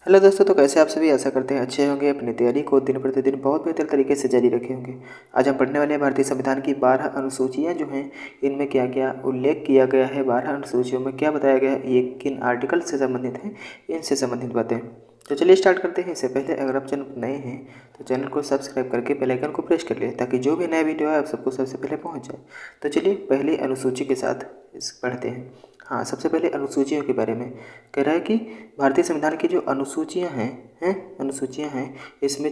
Hello दोस्तों, तो कैसे आप सभी आशा करते हैं अच्छे होंगे। अपनी तैयारी को दिन प्रतिदिन बहुत बेहतर तरीके से जारी रखे होंगे। आज हम पढ़ने वाले हैं भारतीय संविधान की 12 अनुसूचियाँ जो हैं, इनमें क्या क्या उल्लेख किया गया है, 12 अनुसूचियों में क्या बताया गया है, ये किन आर्टिकल से संबंधित हैं, इनसे संबंधित बातें। तो चलिए स्टार्ट करते हैं। इससे पहले अगर आप चैनल पर नए हैं तो चैनल को सब्सक्राइब करके बेल आइकन को प्रेस कर लें ताकि जो भी नया वीडियो है आप सबको सबसे पहले पहुँच जाए। तो चलिए पहली अनुसूची के साथ इस पढ़ते हैं। हाँ, सबसे पहले अनुसूचियों के बारे में कह रहा है कि भारतीय संविधान की जो अनुसूचियाँ हैं इसमें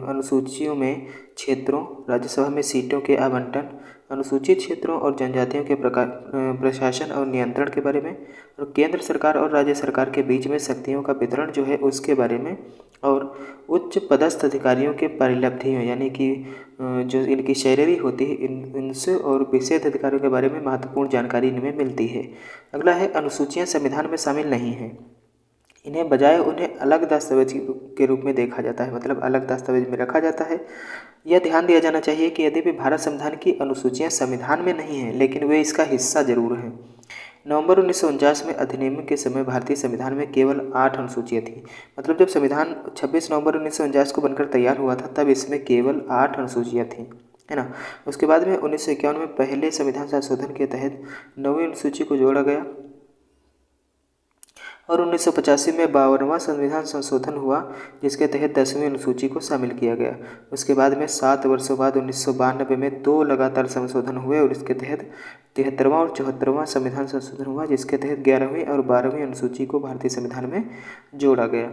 अनुसूचियों में क्षेत्रों, राज्यसभा में सीटों के आवंटन, अनुसूचित क्षेत्रों और जनजातियों के प्रशासन और नियंत्रण के बारे में, और केंद्र सरकार और राज्य सरकार के बीच में शक्तियों का वितरण जो है उसके बारे में, और उच्च पदस्थ अधिकारियों के परिलब्धियों यानी कि जो इनकी सैलरी होती है इनसे और विशेष अधिकारियों के बारे में महत्वपूर्ण जानकारी इनमें मिलती है। अगला है अनुसूचियाँ संविधान में शामिल नहीं हैं। इन्हें बजाय उन्हें अलग दस्तावेज के रूप में देखा जाता है, मतलब अलग दस्तावेज में रखा जाता है। यह ध्यान दिया जाना चाहिए कि यदि भी भारत संविधान की अनुसूचियाँ संविधान में नहीं हैं लेकिन वे इसका हिस्सा जरूर हैं। नवंबर 1949 में अधिनियम के समय भारतीय संविधान में केवल 8 अनुसूचियाँ थीं। मतलब जब संविधान 26 नवंबर 1949 को बनकर तैयार हुआ था तब इसमें केवल 8 अनुसूचियाँ थीं, है ना। उसके बाद में 1951 में पहले संविधान संशोधन के तहत 9वीं अनुसूची को जोड़ा गया और 1985 में 52वां संविधान संशोधन हुआ जिसके तहत 10वीं अनुसूची को शामिल किया गया। उसके बाद में 7 वर्षों बाद 1992 में 2 लगातार संशोधन हुए और इसके तहत 73वां और 74वां संविधान संशोधन हुआ जिसके तहत 11वीं और 12वीं अनुसूची को भारतीय संविधान में जोड़ा गया।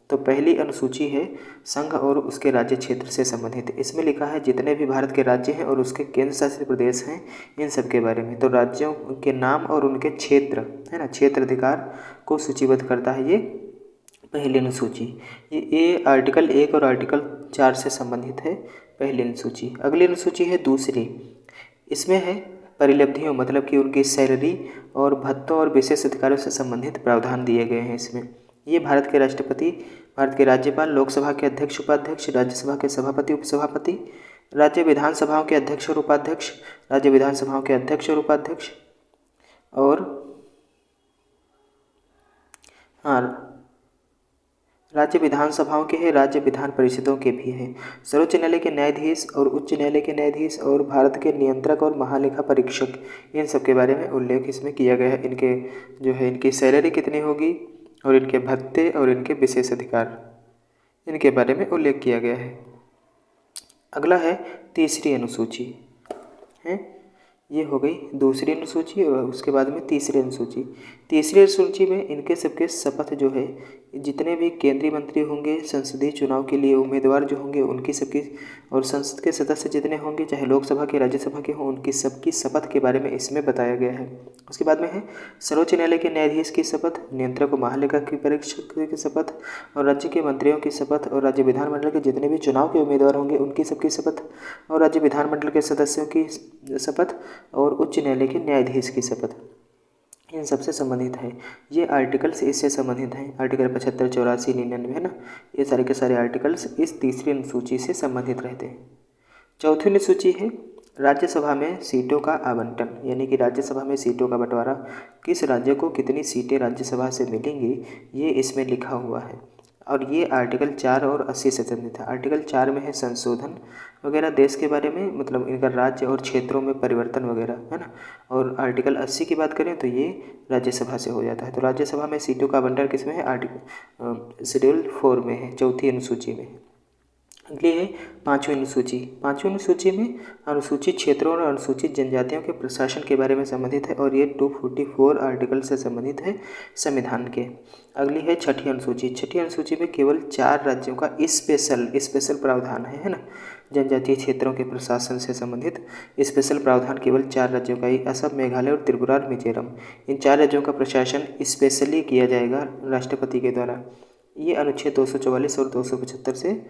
तो पहली अनुसूची है संघ और उसके राज्य क्षेत्र से संबंधित। इसमें लिखा है जितने भी भारत के राज्य हैं और उसके केंद्र शासित प्रदेश हैं इन सब के बारे में। तो राज्यों के नाम और उनके क्षेत्र, है ना, क्षेत्र अधिकार को सूचीबद्ध करता है ये पहली अनुसूची। ये आर्टिकल 1 और आर्टिकल 4 से संबंधित है पहली अनुसूची। अगली अनुसूची है दूसरी। इसमें है परिलब्धियों, मतलब कि उनकी सैलरी और भत्तों और विशेष अधिकारों से संबंधित प्रावधान दिए गए हैं इसमें। ये भारत के राष्ट्रपति, भारत के राज्यपाल, लोकसभा के अध्यक्ष उपाध्यक्ष, राज्यसभा के सभापति उपसभापति, राज्य विधानसभाओं के अध्यक्ष और उपाध्यक्ष, राज्य विधानसभाओं के अध्यक्ष और उपाध्यक्ष, और हाँ, राज्य विधानसभाओं के हैं, राज्य विधान परिषदों के भी हैं, सर्वोच्च न्यायालय के न्यायाधीश और उच्च न्यायालय के न्यायाधीश और भारत के नियंत्रक और महालेखा परीक्षक, इन सब के बारे में उल्लेख इसमें किया गया है। इनके जो है इनकी सैलरी कितनी होगी और इनके भत्ते और इनके विशेष अधिकार, इनके बारे में उल्लेख किया गया है। अगला है तीसरी अनुसूची है। ये हो गई दूसरी अनुसूची और उसके बाद में तीसरी अनुसूची। तीसरी अनुसूची में इनके सबके शपथ जो है, जितने भी केंद्रीय मंत्री होंगे, संसदीय चुनाव के लिए उम्मीदवार जो होंगे उनकी सबकी, और संसद के सदस्य जितने होंगे चाहे लोकसभा के राज्यसभा के हों, उनकी सबकी शपथ के बारे में इसमें बताया गया है। उसके बाद में है सर्वोच्च न्यायालय के न्यायाधीश की शपथ, नियंत्रक और महालेखा की परीक्षक की शपथ, और राज्य के मंत्रियों की शपथ, और राज्य विधानमंडल के जितने भी चुनाव के उम्मीदवार होंगे उनकी सबकी शपथ, और राज्य विधानमंडल के सदस्यों की शपथ, और उच्च न्यायालय के न्यायाधीश की शपथ, इन सबसे संबंधित है। ये आर्टिकल्स इससे संबंधित हैं। आर्टिकल 75, 84, 99, है ना, ये सारे के सारे आर्टिकल्स इस तीसरी अनुसूची से संबंधित रहते हैं। चौथी अनुसूची है राज्यसभा में सीटों का आवंटन, यानी कि राज्यसभा में सीटों का बंटवारा, किस राज्य को कितनी सीटें राज्यसभा से मिलेंगी ये इसमें लिखा हुआ है। और ये आर्टिकल 4 और 80 से संबंधित है। आर्टिकल 4 में है संशोधन वगैरह देश के बारे में, मतलब इनका राज्य और क्षेत्रों में परिवर्तन वगैरह, है ना। और आर्टिकल 80 की बात करें तो ये राज्यसभा से हो जाता है। तो राज्यसभा में सीटों का आवंटन किसमें है, आर्टिकल शेड्यूल 4 में है, चौथी अनुसूची में है। अगली है पाँचवीं अनुसूची। पाँचवीं अनुसूची में अनुसूचित क्षेत्रों और अनुसूचित जनजातियों के प्रशासन के बारे में संबंधित है और ये 244 आर्टिकल से संबंधित है संविधान के। अगली है छठी अनुसूची। छठी अनुसूची में केवल 4 राज्यों का स्पेशल प्रावधान है ना। जनजातीय क्षेत्रों के प्रशासन से संबंधित स्पेशल प्रावधान केवल 4 राज्यों का ही, असम, मेघालय और त्रिपुरा और मिजोरम। इन 4 राज्यों का प्रशासन स्पेशली किया जाएगा राष्ट्रपति के द्वारा। ये अनुच्छेद 244 और 275 से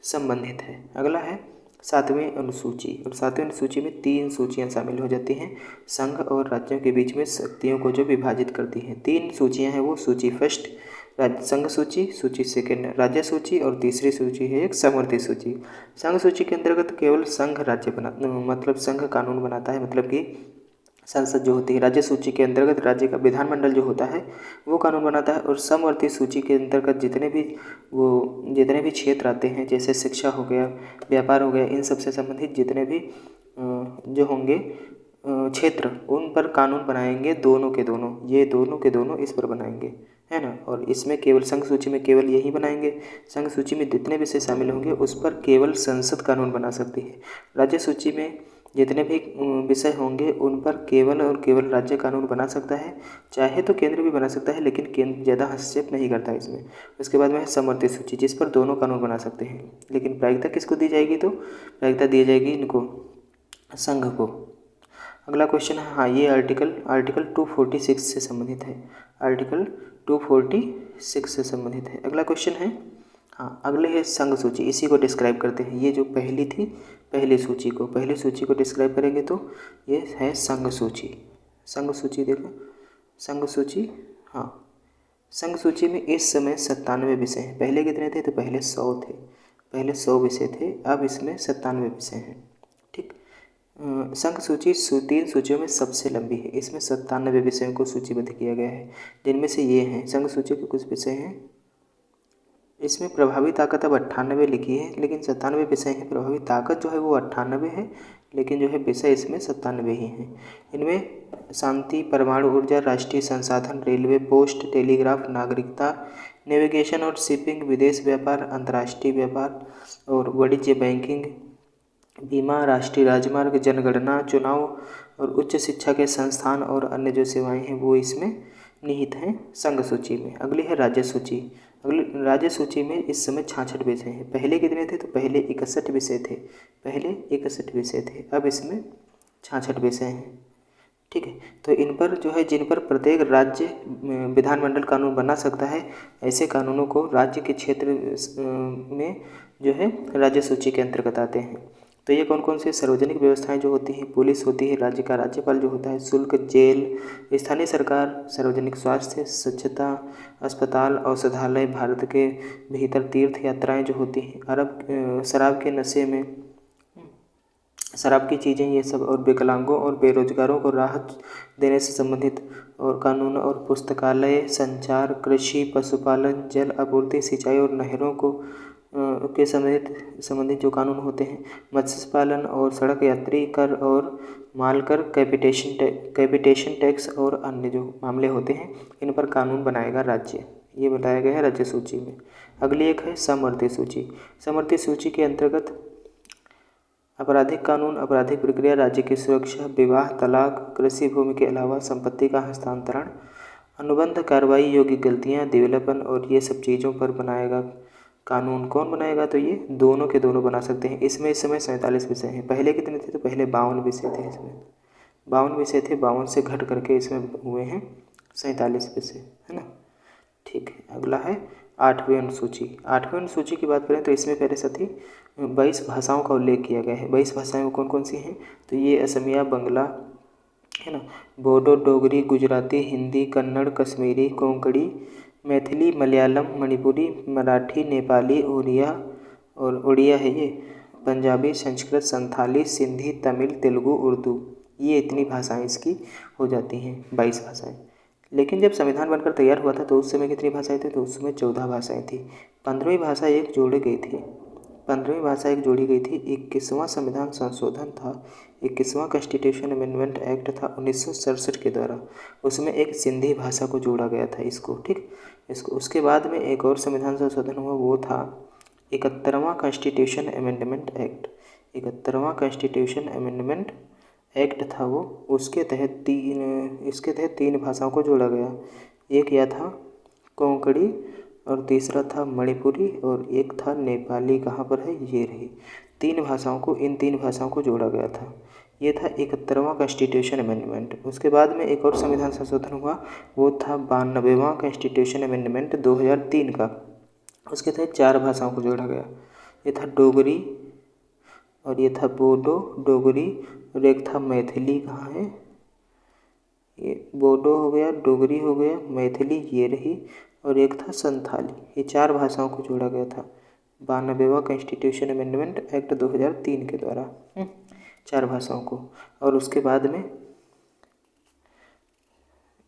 संबंधित है। अगला है सातवीं अनुसूची। और सातवीं अनुसूची में 3 सूचियाँ शामिल हो जाती हैं संघ और राज्यों के बीच में शक्तियों को जो विभाजित करती हैं। 3 सूचियाँ हैं वो सूची फर्स्ट राज्य संघ सूची, सूची सेकेंड राज्य सूची, और तीसरी सूची है एक समवर्ती सूची। संघ सूची के अंतर्गत केवल संघ राज्य बना, मतलब संघ कानून बनाता है, मतलब कि संसद जो होती है, राज्य सूची के अंतर्गत राज्य का विधानमंडल जो होता है वो कानून बनाता है। और समवर्ती सूची के अंतर्गत जितने भी क्षेत्र आते हैं, जैसे शिक्षा हो गया, व्यापार हो गया, इन सब से संबंधित जितने भी जो होंगे क्षेत्र, उन पर कानून बनाएंगे दोनों के दोनों, ये दोनों के दोनों इस पर बनाएंगे, है ना। और इसमें केवल संघ सूची में केवल यही बनाएंगे। संघ सूची में जितने विषय शामिल होंगे उस पर केवल संसद कानून बना सकती है। राज्य सूची में जितने भी विषय होंगे उन पर केवल और केवल राज्य कानून बना सकता है। चाहे तो केंद्र भी बना सकता है, लेकिन केंद्र ज़्यादा हस्तक्षेप नहीं करता है इसमें। उसके बाद में है समवर्ती सूची, जिस पर दोनों कानून बना सकते हैं। लेकिन प्रायिकता किसको दी जाएगी? तो प्रायिकता दी जाएगी इनको, संघ को। अगला क्वेश्चन है, हाँ, ये आर्टिकल 246 से संबंधित है। आर्टिकल 246 से संबंधित है। अगला क्वेश्चन है, हाँ, अगले है संघ सूची। इसी को डिस्क्राइब करते हैं। ये जो पहली थी, पहली सूची को डिस्क्राइब करेंगे तो ये है संघ सूची। संघ सूची देखो, संघ सूची, हाँ, संघ सूची में इस समय 97 विषय हैं। पहले कितने थे? तो पहले 100 थे, पहले 100 विषय थे, अब इसमें 97 विषय हैं। ठीक। संघ सूची 3 सूचियों में सबसे लंबी है। इसमें 97 विषयों को सूचीबद्ध किया गया है, जिनमें से ये हैं संघ सूची के कुछ विषय हैं। इसमें प्रभावी ताकत अब 98 लिखी है, लेकिन 97 विषय हैं। प्रभावी ताकत जो है वो 98 है, लेकिन जो है विषय इसमें 97 ही हैं। इनमें शांति, परमाणु ऊर्जा, राष्ट्रीय संसाधन, रेलवे, पोस्ट, टेलीग्राफ, नागरिकता, नेविगेशन और शिपिंग, विदेश व्यापार, अंतर्राष्ट्रीय व्यापार और वाणिज्य, बैंकिंग, बीमा, राष्ट्रीय राजमार्ग, जनगणना, चुनाव और उच्च शिक्षा के संस्थान और अन्य जो सेवाएं हैं वो इसमें निहित हैं संघ सूची में। अगली है राज्य सूची। अगली राज्य सूची में इस समय 66 विषय हैं। पहले कितने थे? तो पहले 61 विषय थे, पहले 61 विषय थे, अब इसमें 66 विषय हैं। ठीक है। तो इन पर जो है, जिन पर प्रत्येक राज्य विधानमंडल कानून बना सकता है, ऐसे कानूनों को राज्य के क्षेत्र में जो है राज्य सूची के अंतर्गत आते हैं। तो ये कौन कौन सी सार्वजनिक व्यवस्थाएं जो होती हैं? पुलिस होती है, राज्य का राज्यपाल जो होता है, शुल्क, जेल, स्थानीय सरकार, सार्वजनिक स्वास्थ्य, स्वच्छता, अस्पताल, औषधालय, भारत के भीतर तीर्थ यात्राएं जो होती हैं, शराब के नशे में, शराब की चीज़ें, ये सब, और विकलांगों और बेरोजगारों को राहत देने से संबंधित और कानून, और पुस्तकालय, संचार, कृषि, पशुपालन, जल आपूर्ति, सिंचाई और नहरों को के संबंधित जो कानून होते हैं, मत्स्य पालन और सड़क यात्री कर और माल कर, कैपिटेशन टैक्स और अन्य जो मामले होते हैं, इन पर कानून बनाएगा राज्य। ये बताया गया है राज्य सूची में। अगली एक है समवर्ती सूची। समवर्ती सूची के अंतर्गत आपराधिक कानून, आपराधिक प्रक्रिया, राज्य की सुरक्षा, विवाह, तलाक, कृषि भूमि के अलावा संपत्ति का हस्तांतरण, अनुबंध कार्रवाई योग्य गलतियां, दिवालियापन और ये सब चीज़ों पर बनाएगा कानून। कौन बनाएगा? तो ये दोनों के दोनों बना सकते हैं। इसमें इस समय 47 विषय हैं। पहले कितने थे? तो पहले 52 विषय थे। इसमें 52 विषय थे, 52 से घट करके इसमें हुए हैं 47 विषय, है ना। ठीक है। अगला है 8वीं अनुसूची। 8वीं अनुसूची की बात करें तो इसमें पहले साथी 22 भाषाओं का उल्लेख किया गया है। 22 भाषाएं कौन कौन सी हैं? तो ये असमिया, बंगला, है ना, बोडो, डोगरी, गुजराती, हिंदी, कन्नड़, कश्मीरी, कोंकणी, मैथिली, मलयालम, मणिपुरी, मराठी, नेपाली, उड़िया है ये, पंजाबी, संस्कृत, संथाली, सिंधी, तमिल, तेलुगु, उर्दू। ये इतनी भाषाएं इसकी हो जाती हैं, 22 भाषाएं। लेकिन जब संविधान बनकर तैयार हुआ था तो उस समय कितनी भाषाएं थी? तो उस समय 14 भाषाएं थी। 15वीं भाषा एक जोड़ी गई थी। 15वीं भाषा एक जोड़ी गई थी। 21वां संविधान संशोधन था, 21वां कॉन्स्टिट्यूशन अमेंडमेंट एक्ट था 1967 के द्वारा। उसमें एक सिंधी भाषा को जोड़ा गया था इसको, ठीक, इसको। उसके बाद में एक और संविधान संशोधन हुआ, वो था 71वां कॉन्स्टिट्यूशन अमेंडमेंट एक्ट। 71वां कॉन्स्टिट्यूशन अमेंडमेंट एक्ट था वो। इसके तहत 3 भाषाओं को जोड़ा गया। एक यह था कोंकणी और तीसरा था मणिपुरी और एक था नेपाली। कहाँ पर है? ये रही। 3 भाषाओं को, इन 3 भाषाओं को जोड़ा गया था। ये था 71वां कॉन्स्टिट्यूशन अमेंडमेंट। उसके बाद में एक और संविधान संशोधन हुआ, वो था 92वां कॉन्स्टिट्यूशन अमेंडमेंट 2003 का। उसके तहत 4 भाषाओं को जोड़ा गया। ये था डोगरी और ये था बोडो, डोगरी, और एक था मैथिली। कहाँ है? ये बोडो हो गया, डोगरी हो गया, मैथिली ये रही, और एक था संथाली। ये 4 भाषाओं को जोड़ा गया था 92वां कॉन्स्टिट्यूशन अमेंडमेंट एक्ट 2003 के द्वारा, 4 भाषाओं को। और उसके बाद में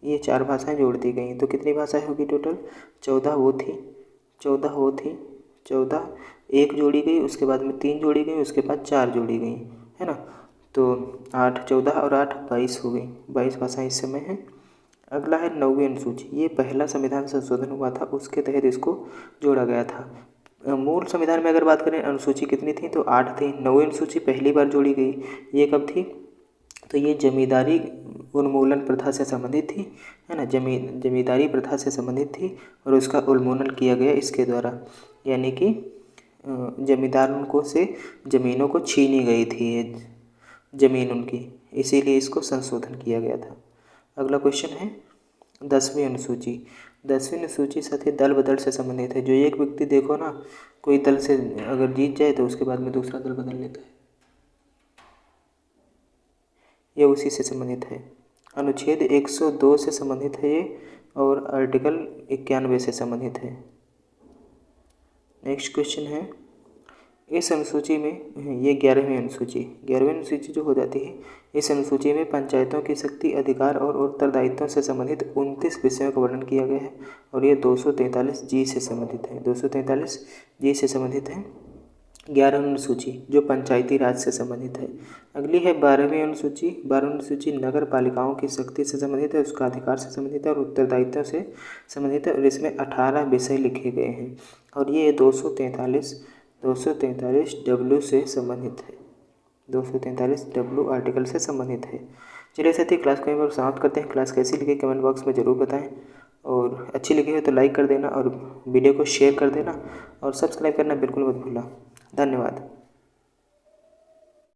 ये 4 भाषाएं जोड़ दी गई। तो कितनी भाषाएं होगी टोटल? 14 वो थी, 14 एक जोड़ी गई, उसके बाद में 3 जोड़ी गई, उसके बाद 4 जोड़ी गई, है ना। तो 8 14 और 8 22 हो गई, 22 भाषाएं इस समय हैं। अगला है 9वीं अनुसूची। ये पहला संविधान संशोधन हुआ था, उसके तहत इसको जोड़ा गया था। मूल संविधान में अगर बात करें अनुसूची कितनी थी तो 8 थी। 9वीं अनुसूची पहली बार जोड़ी गई, ये कब थी? तो ये जमींदारी उन्मूलन प्रथा से संबंधित थी, है ना। जमींदारी प्रथा से संबंधित थी और उसका उन्मूलन किया गया इसके द्वारा, यानी कि जमींदारों को से ज़मीनों को छीनी गई थी ये ज़मीन उनकी, इसीलिए इसको संशोधन किया गया था। अगला क्वेश्चन है 10वीं अनुसूची। 10वीं अनुसूची साथी दल बदल से संबंधित है। जो एक व्यक्ति देखो ना, कोई दल से अगर जीत जाए तो उसके बाद में दूसरा दल बदल लेता है, ये उसी से संबंधित है। अनुच्छेद 102 से संबंधित है ये, और आर्टिकल 91 से संबंधित है। नेक्स्ट क्वेश्चन है, इस अनुसूची में, ये 11वीं अनुसूची जो हो जाती है, इस अनुसूची में पंचायतों की शक्ति, अधिकार और उत्तरदायित्वों से संबंधित 29 विषयों का वर्णन किया गया है, और ये 243 जी से संबंधित है। 243 जी से संबंधित है 11वीं अनुसूची, जो पंचायती राज से संबंधित है। अगली है 12वीं अनुसूची। 12वीं अनुसूची नगर पालिकाओं की शक्ति से संबंधित है, उसका अधिकार से संबंधित है और उत्तरदायित्व से संबंधित है, और इसमें 18 विषय लिखे गए हैं, और ये 243 डब्ल्यू से संबंधित है। 243 डब्ल्यू आर्टिकल से संबंधित है। चलिए साथी, क्लास को यहीं पर समाप्त करते हैं। क्लास कैसी लगी कमेंट बॉक्स में ज़रूर बताएं, और अच्छी लगी हो तो लाइक कर देना, और वीडियो को शेयर कर देना, और सब्सक्राइब करना बिल्कुल मत भूलना। धन्यवाद।